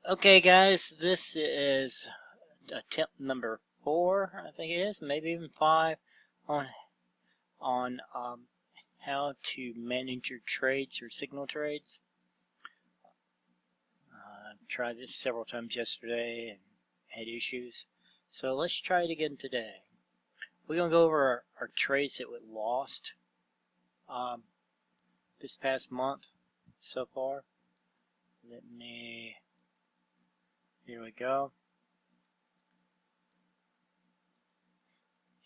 Okay, guys, this is attempt number 4, I think it is, maybe even 5, on how to manage your trades, your signal trades. I've tried this several times yesterday and had issues, so let's try it again today. We're gonna go over our trades that we lost this past month so far. Here we go.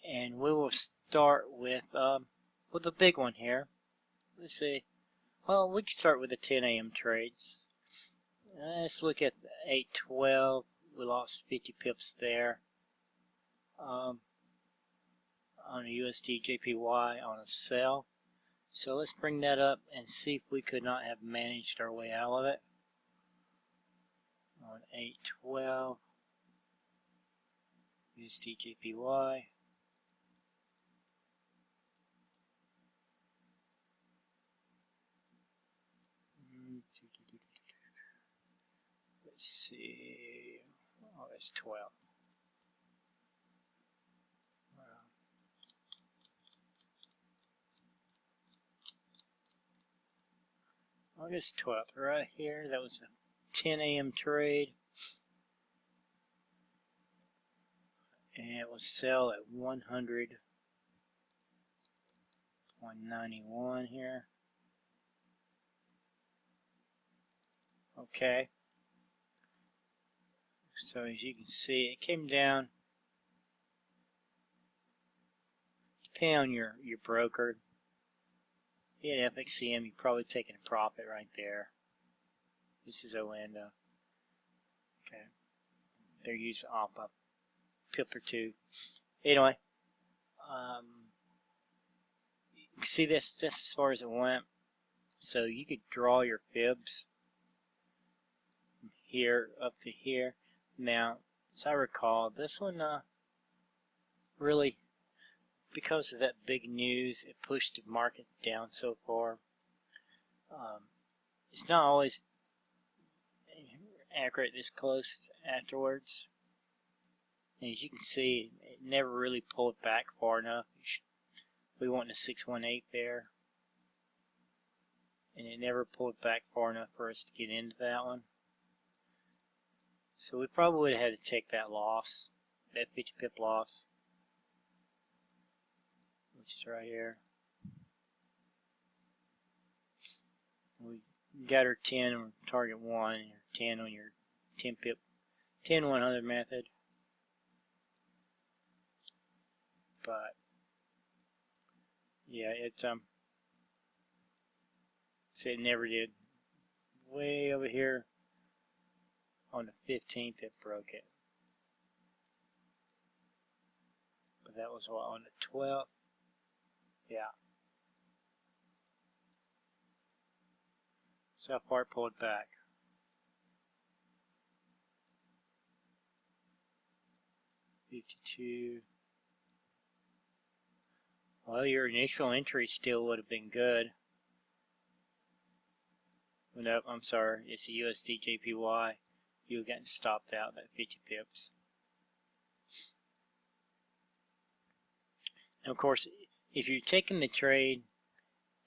And we will start with a big one here. Let's see. Well, we can start with the 10 a.m. trades. Let's look at the 812. We lost 50 pips there on a USD JPY on a sell. So let's bring that up and see if we could not have managed our way out of it. On 812 USD JPY. Let's see. Oh, that's 12. August 12th, right here. That was the 10 a.m. trade. And it was sell at 100.91 here. Okay. So as you can see, it came down. Depending on your broker. If you had FXCM, you're probably taking a profit right there. This is Orlando. Okay. They're using off a pip or two. Anyway, you can see this as far as it went. So you could draw your fibs from here up to here. Now, as I recall, this one really, because of that big news, it pushed the market down so far. It's not always accurate this close afterwards. And as you can see, it never really pulled back far enough. We want the 618 there. And it never pulled back far enough for us to get into that one. So we probably would have had to take that loss, that 50 pip loss, which is right here. We got our 10 on target 1, and your 10 on your 10 pip, 10 100 method. But yeah, it never did. Way over here on the 15th, it broke it. But that was what, on the 12th? Yeah. So how far it pulled back. $52. Well, your initial entry still would have been good. Nope, I'm sorry. It's a USD JPY. You've gotten stopped out at 50 pips. And of course, if you're taking the trade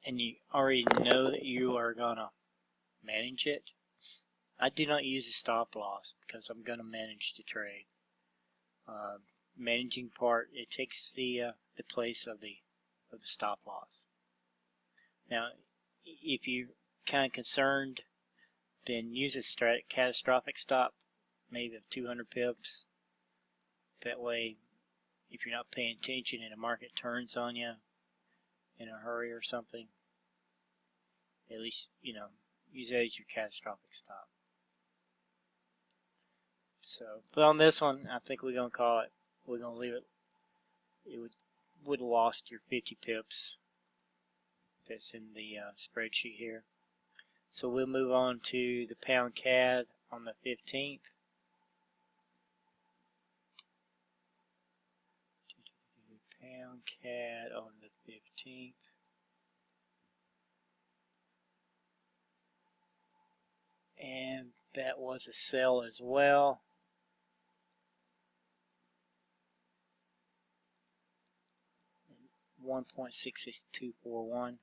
and you already know that you are going to manage it, I do not use a stop loss because I'm going to manage the trade. Managing part, it takes the place of the stop loss. Now, if you're kind of concerned, then use a catastrophic stop, maybe of 200 pips. That way, if you're not paying attention and the market turns on you in a hurry or something, at least, use that as your catastrophic stop. So, but on this one, I think we're going to call it, we're going to leave it, it would have lost your 50 pips that's in the spreadsheet here. So we'll move on to the pound CAD on the 15th. Pound CAD on the 15th. And That was a sell as well. $1.66241.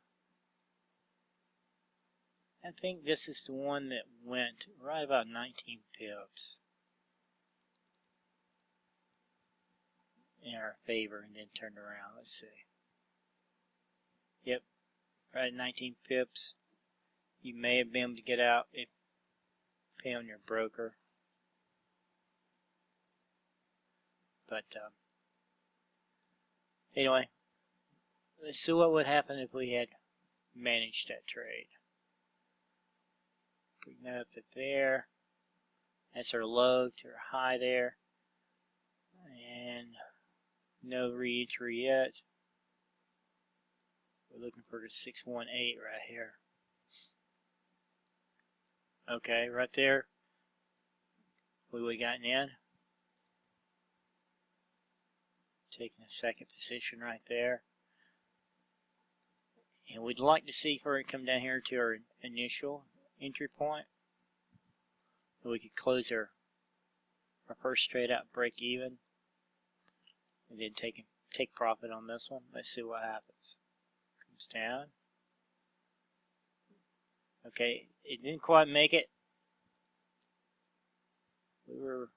I think this is the one that went right about 19 pips in our favor and then turned around. Let's see. Yep, right at 19 pips. You may have been able to get out if pay on your broker. But anyway, let's see what would happen if we had managed that trade. Bring that up to there. That's our low to our high there. And no re-entry yet. We're looking for the 618 right here. Okay, right there. We would have gotten in. Taking a second position right there. And we'd like to see for it come down here to our initial entry point. And we could close our first trade out, break even. And then take profit on this one. Let's see what happens. Comes down. Okay, it didn't quite make it. We were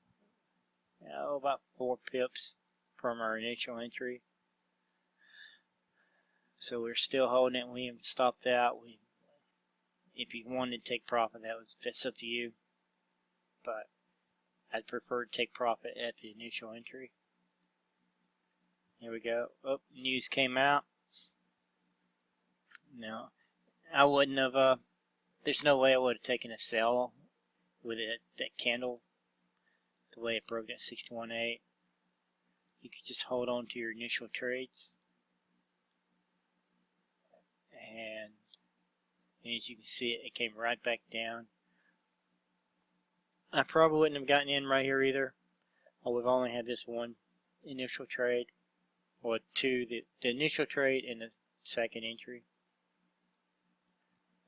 about 4 pips from our initial entry. So we're still holding it. We haven't stopped out. If you wanted to take profit, that's up to you. But I'd prefer to take profit at the initial entry. Here we go. Oh, news came out. No, I wouldn't have. There's no way I would have taken a sell with that candle. The way it broke at 618. You could just hold on to your initial trades. And as you can see, it came right back down. I probably wouldn't have gotten in right here either. I would have only had this one initial trade, or two, the initial trade and the second entry.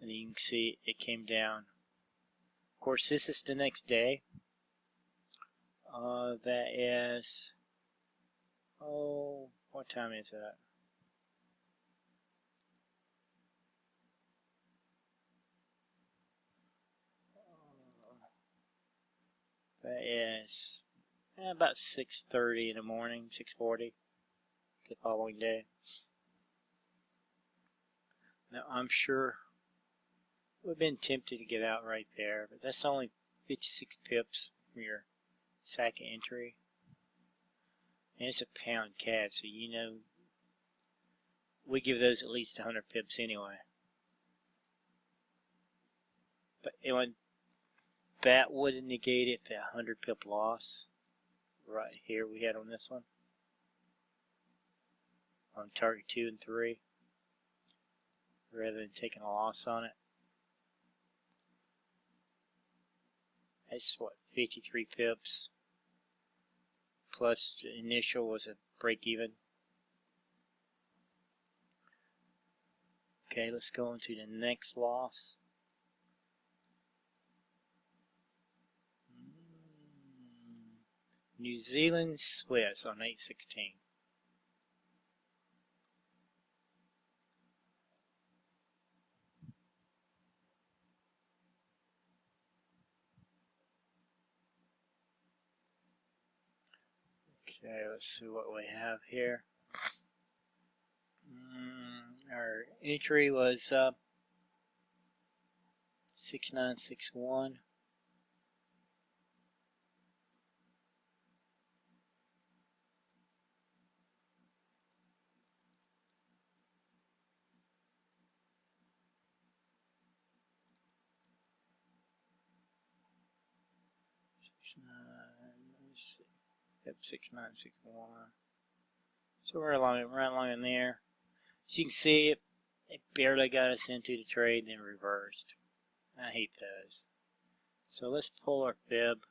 And you can see it came down. Of course, this is the next day. That is, what time is that? That is about 6:30 in the morning, 6:40 the following day. Now I'm sure we've been tempted to get out right there, but that's only 56 pips from your second entry. And it's a pound CAD, so you know we give those at least 100 pips anyway. But that would have negated the 100 pip loss right here we had on this one. On target 2 and 3. Rather than taking a loss on it. That's what, 53 pips. Plus the initial was a break even. Okay, let's go on to the next loss. New Zealand Swiss on 8/16. Okay, let's see what we have here. Our entry was 6961. Yep, 6961. So we're right along in there. As you can see, it barely got us into the trade, then reversed. I hate those. So let's pull our fib.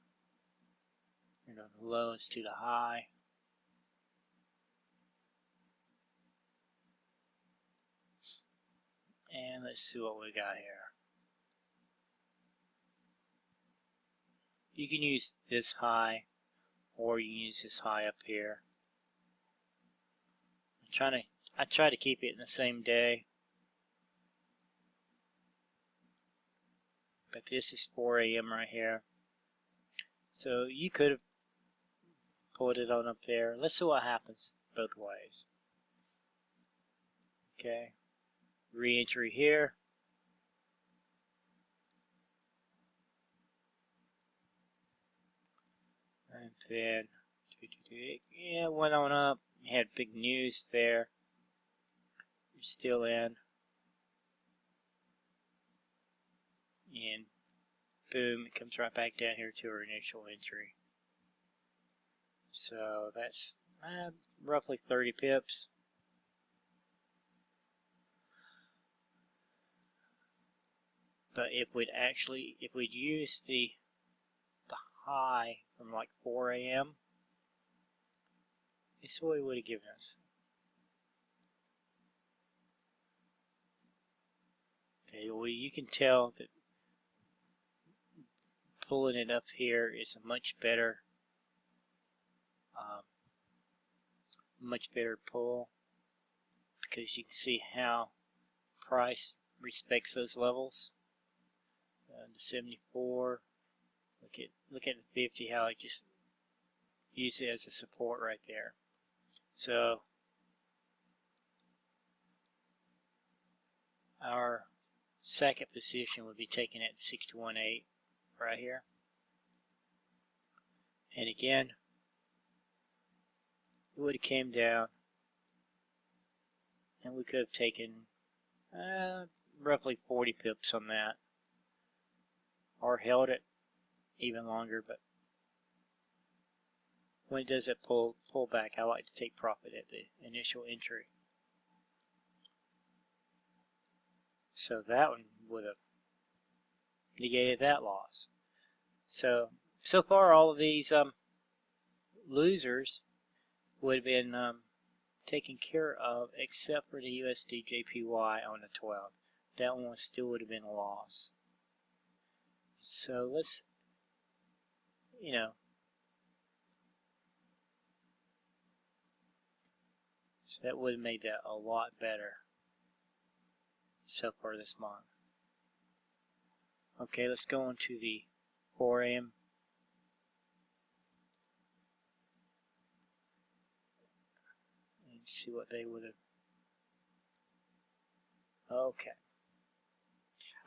You know, the lowest to the high. And let's see what we got here. You can use this high, or you can use this high up here. I try to keep it in the same day. But this is 4 a.m. right here. So you could have pulled it on up there. Let's see what happens both ways. Okay. Re-entry here. And then, yeah, went on up. Had big news there. You're still in. And boom, it comes right back down here to our initial entry. So that's roughly 30 pips. But if we'd use the high from like 4 a.m., this is what it would have given us. Okay, well, you can tell that pulling it up here is a much better pull, because you can see how price respects those levels. The 74. Look at the 50, how I just use it as a support right there. So our second position would be taken at 621.8 right here. And again, it would have came down, and we could have taken roughly 40 pips on that, or held it even longer. But when it does that pull back, I like to take profit at the initial entry. So that one would have negated that loss. So far all of these losers would have been taken care of, except for the USD JPY on the 12. That one still would have been a loss. So let's, so that would have made that a lot better so far this month. Okay, let's go on to the 4 a.m. and see what they would have. Okay.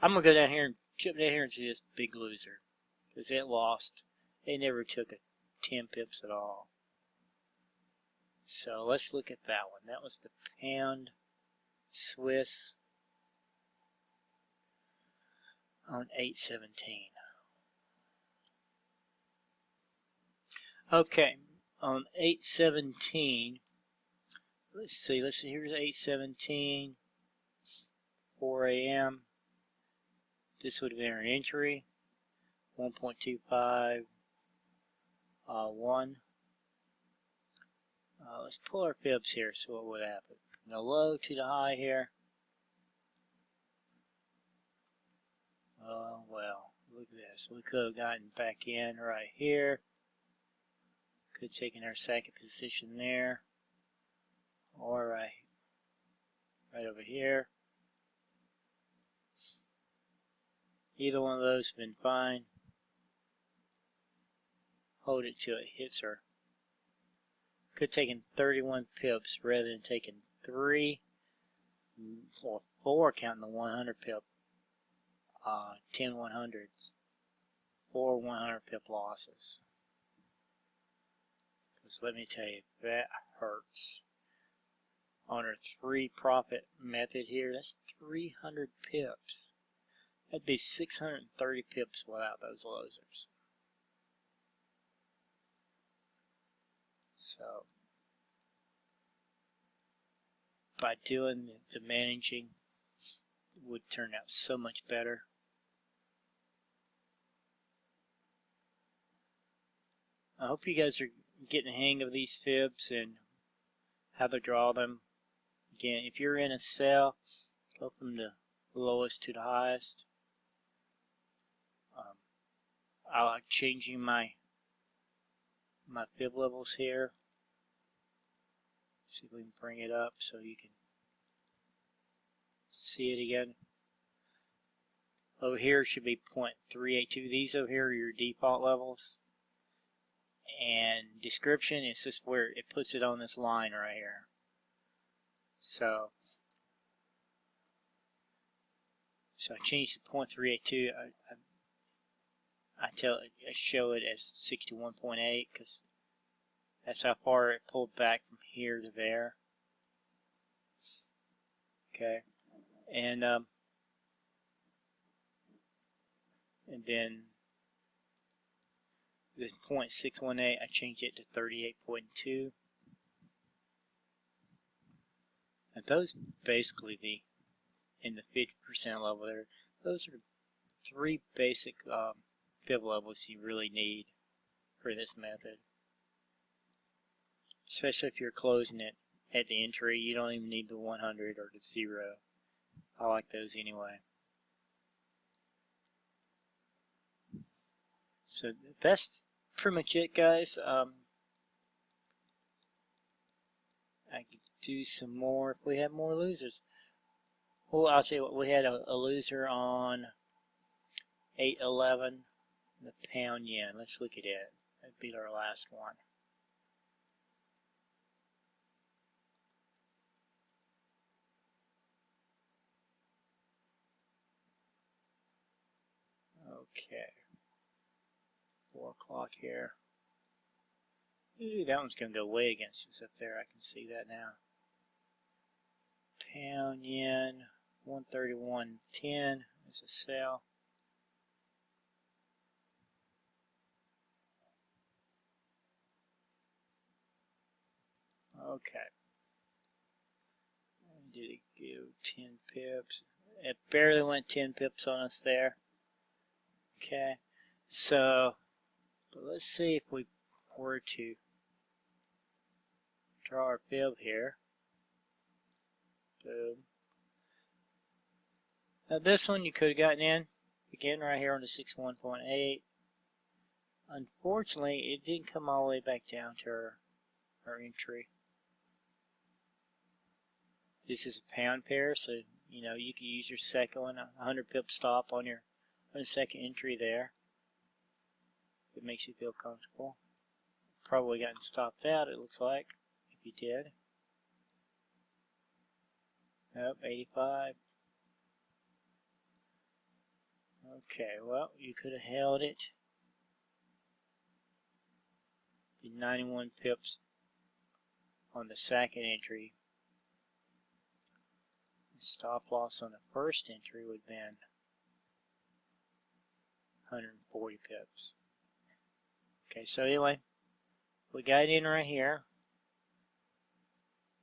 I'm going to go down here and chip down here into this big loser, because it lost. It never took a 10 pips at all. So let's look at that one. That was the pound Swiss on 8/17. Okay, on 8/17, let's see, here's 8/17, 4 a.m. This would have been our entry, 1.25, 1. Let's pull our fibs here, so what would happen? From the low to the high here. Oh, well, look at this. We could have gotten back in right here. Could have taken our second position there. Or right over here. Either one of those have been fine. Hold it till it hits her. Could have taken 31 pips rather than taking 3 or 4, counting the 100 pip. 10 100s. 4 100 pip losses. Because let me tell you, that hurts. On our 3 profit method here, that's 300 pips. That'd be 630 pips without those losers. So by doing the managing, it would turn out so much better. I hope you guys are getting the hang of these fibs and how to draw them. Again, if you're in a sell, go from the lowest to the highest. I'm changing my fib levels here. See if we can bring it up so you can see it again. Over here should be 0.382. These over here are your default levels. And description is just where it puts it on this line right here. So I changed the 0.382. I show it as 61.8 because that's how far it pulled back from here to there. Okay, and then the 0.618, I changed it to 38.2. And those basically in the 50% level there. Those are three basic fib levels you really need for this method. Especially if you're closing it at the entry, you don't even need the 100 or the 0. I like those anyway. So that's pretty much it, guys. I could do some more if we have more losers. Well, I'll tell you what, we had a loser on 811, the pound yen. Let's look at it. That'd be our last one. Okay. 4 o'clock here. Ooh, that one's going to go way against us up there. I can see that now. Pound yen, 131.10 is a sell. Okay. Did it go 10 pips? It barely went 10 pips on us there. Okay. So, but let's see if we were to draw our fib here. Boom. Now this one you could have gotten in. Again, right here on the 61.8. Unfortunately, it didn't come all the way back down to our entry. This is a pound pair, so you know you can use your second one, 100 pip stop on the second entry there. If it makes you feel comfortable. Probably gotten stopped out, it looks like, if you did. Nope, 85. Okay, well, you could have held it. 91 pips on the second entry. The stop loss on the first entry would have been 140 pips. Okay, so anyway, we got it in right here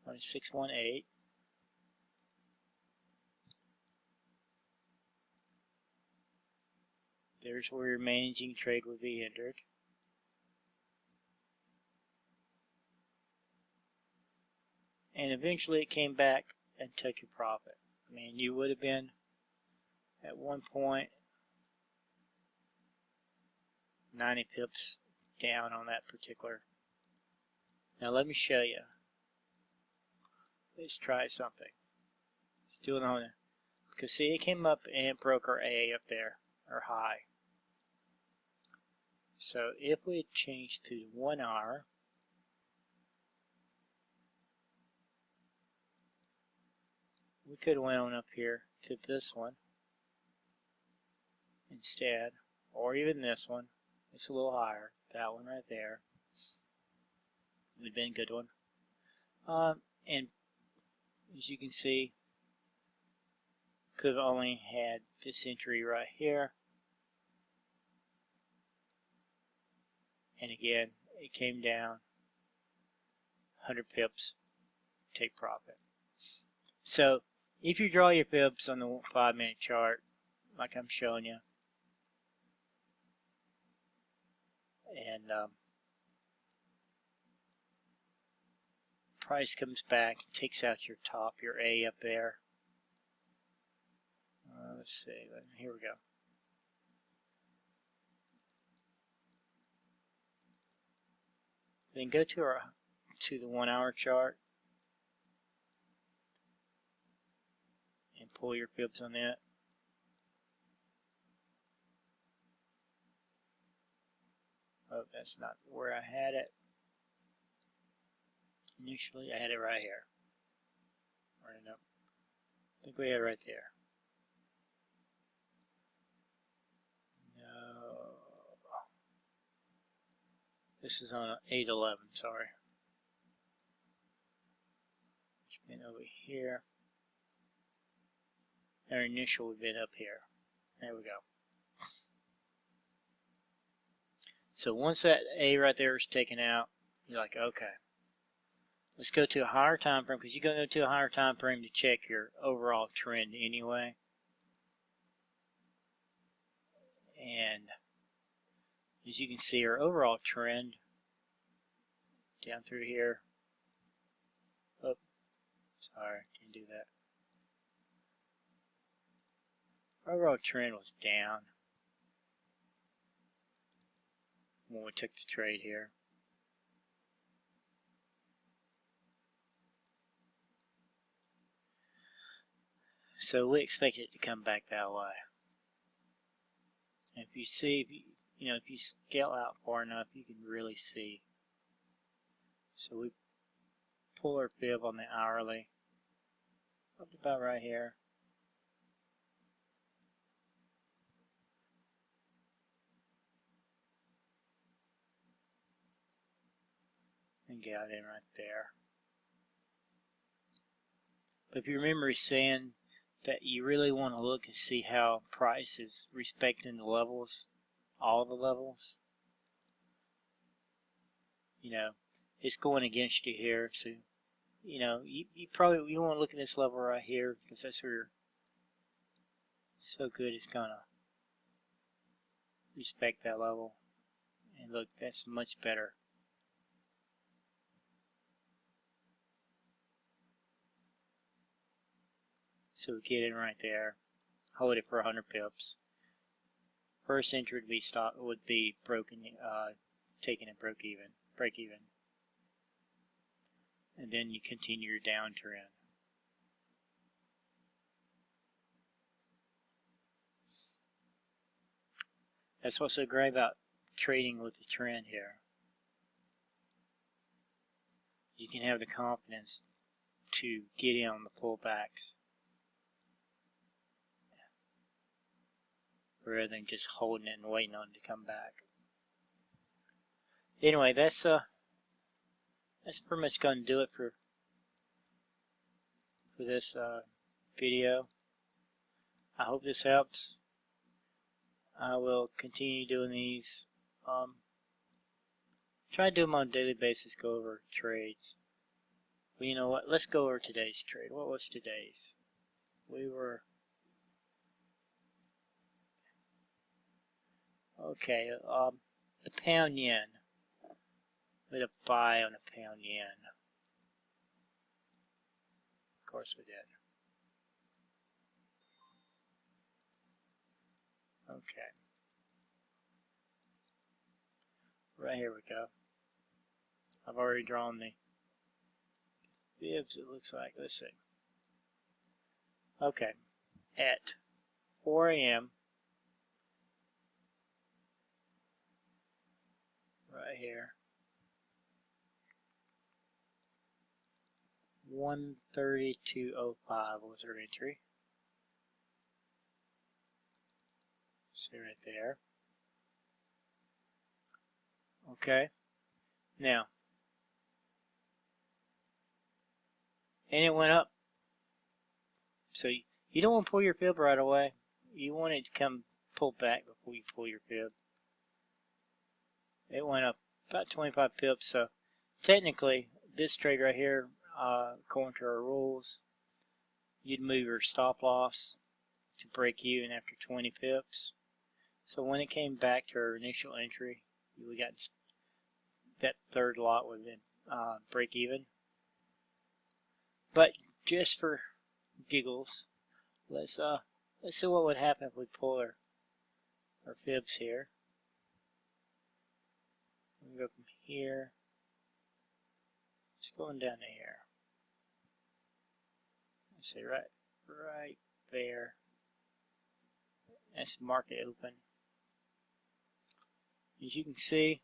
on 618. There's where your managing trade would be entered. And eventually it came back and took your profit. I mean, you would have been at one point 90 pips down on that particular. Now let me show you. Let's try something. Let's do it on it. Because see, it came up and it broke our A up there, our high. So if we change to 1 hour, we could have went on up here to this one instead, or even this one. It's a little higher. That one right there would have been a good one. And as you can see, could have only had this entry right here. And again, it came down 100 pips, take profit. So if you draw your fibs on the 5-minute chart, like I'm showing you, and price comes back, takes out your top, your A up there. Let's see, here we go. Then go to the 1 hour chart and pull your fibs on that. Oh, that's not where I had it. Initially, I had it right here. Or no, I think we had it right there. No, this is on 811. Sorry. It's been over here. Our initial would have been up here. There we go. So once that A right there is taken out, you're like, okay, let's go to a higher time frame, because you're going to go to a higher time frame to check your overall trend anyway. And as you can see, our overall trend down through here. Oh, sorry, can't do that. Our overall trend was down when we took the trade here. So we expect it to come back that way. And if you see, if you scale out far enough, you can really see. So we pull our fib on the hourly up to about right here. And get in right there. But if you remember saying that you really want to look and see how price is respecting the levels, all the levels, it's going against you here. So, you probably want to look at this level right here, because that's where so good it's going to respect that level. And look, that's much better. So we get in right there, hold it for 100 pips. First entry would be broken, taken at break even, and then you continue your downtrend. That's what's so great about trading with the trend here. You can have the confidence to get in on the pullbacks rather than just holding it and waiting on it to come back. Anyway, that's pretty much going to do it for this video. I hope this helps. I will continue doing these. Try to do them on a daily basis, go over trades. Well, you know what? Let's go over today's trade. What was today's? We were... Okay, the pound yen. We had a buy on a pound yen. Of course we did. Okay. Right here we go. I've already drawn the fibs, it looks like. Let's see. Okay. At 4 a.m. right here. 132.05 was our entry. See right there. Okay. Now, and it went up. So you don't want to pull your fib right away. You want it to come pull back before you pull your fib. It went up about 25 pips. So technically, this trade right here, according to our rules, you'd move your stop loss to break even after 20 pips. So when it came back to our initial entry, we got that third lot would have been break even. But just for giggles, let's see what would happen if we pull our fibs here. We go from here Just going down to here. Let's see, right there. That's market open. As you can see,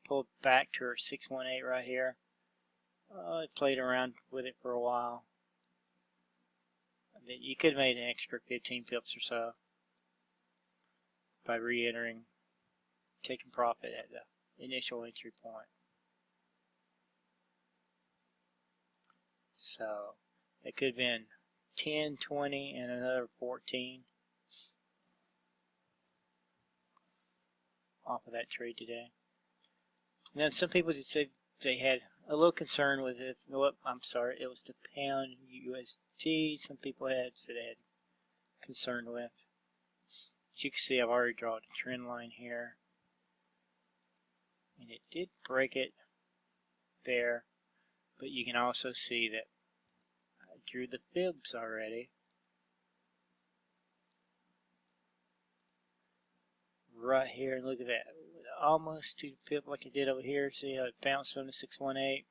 pulled back to our 618 right here. I played around with it for a while. You could have made an extra 15 pips or so by re-entering, taking profit at the initial entry point. So it could have been 10, 20, and another 14 off of that trade today. And then some people just said they had a little concern with it. Nope, I'm sorry, it was the pound USD. Some people said they had concern with. As you can see, I've already drawn a trend line here. And it did break it there. But you can also see that I drew the fibs already. Right here, and look at that. Almost to the pip like it did over here. See how it bounced on the 618.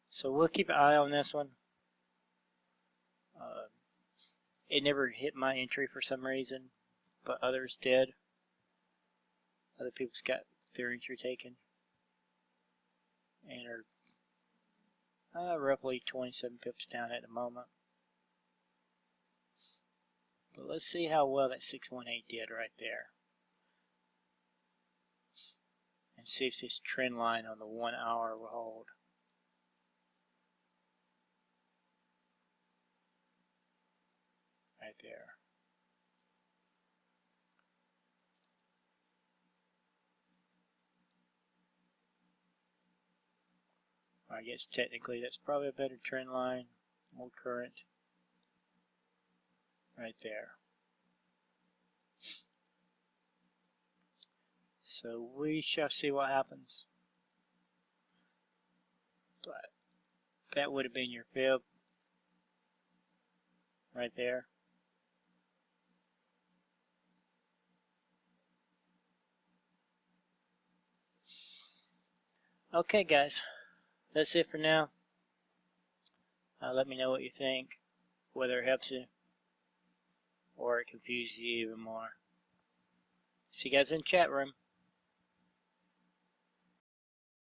So we'll keep an eye on this one. It never hit my entry for some reason, but others did. Other people's got their entry taken and are roughly 27 pips down at the moment. But let's see how well that 618 did right there. And see if this trend line on the 1 hour will hold. Right there. I guess technically that's probably a better trend line, more current. Right there. So we shall see what happens. But that would have been your fib. Right there. Okay guys, that's it for now. Let me know what you think, whether it helps you or it confuses you even more. See you guys in the chat room.